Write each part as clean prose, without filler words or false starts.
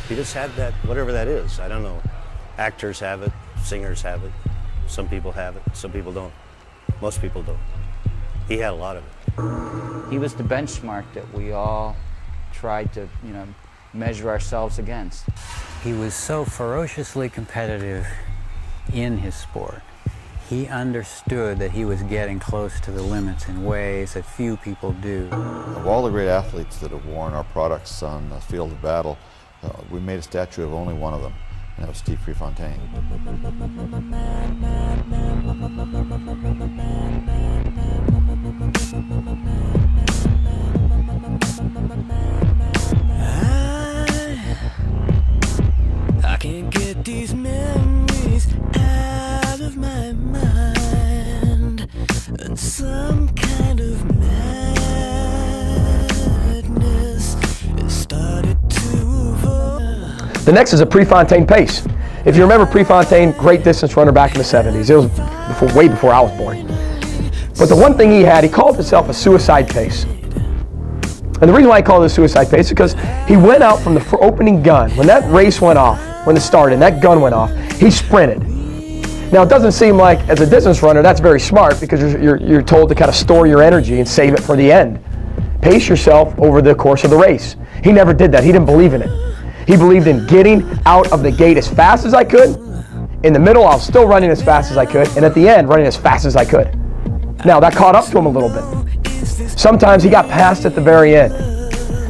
He just had that, whatever that is. I don't know. Actors have it, singers have it. Some people have it, some people don't. Most people don't. He had a lot of it. He was the benchmark that we all tried to, measure ourselves against. He was so ferociously competitive in his sport. He understood that he was getting close to the limits in ways that few people do. Of all the great athletes that have worn our products on the field of battle, we made a statue of only one of them, and that was Steve Prefontaine. I can't get these memories out of my mind, and some kind of madness has started to evolve. The next is a Prefontaine Pace. If you remember Prefontaine, great distance runner back in the 70s. It was way before I was born. But the one thing he had, he called himself a suicide pace. And the reason why I call it a suicide pace is because he went out from the opening gun. When that race went off, when it started, and that gun went off, he sprinted. Now, it doesn't seem like, as a distance runner, that's very smart because you're told to kind of store your energy and save it for the end. Pace yourself over the course of the race. He never did that. He didn't believe in it. He believed in getting out of the gate as fast as I could. In the middle, I was still running as fast as I could. And at the end, running as fast as I could. Now, that caught up to him a little bit. Sometimes he got passed at the very end.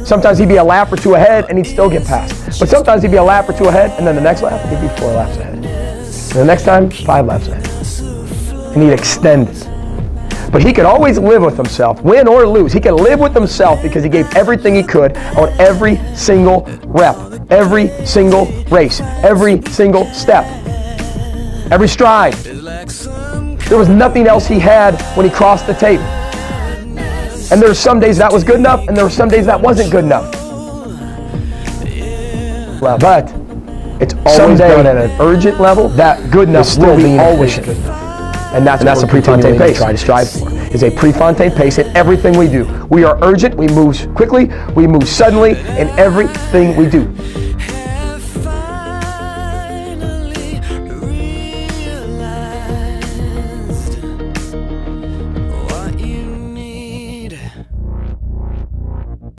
Sometimes he'd be a lap or two ahead and he'd still get passed. But sometimes he'd be a lap or two ahead, and then the next lap, he'd be 4 laps ahead. And the next time, 5 laps ahead. And he'd extend it. But he could always live with himself, win or lose. He could live with himself because he gave everything he could on every single rep, every single race, every single step, every stride. There was nothing else he had when he crossed the tape. And there were some days that was good enough, and there were some days that wasn't good enough. But it's always done at an urgent level. That good enough will be always good enough. And that's a Prefontaine Pace. Try to strive for is a Prefontaine Pace in everything we do. We are urgent, we move quickly, we move suddenly in everything we do.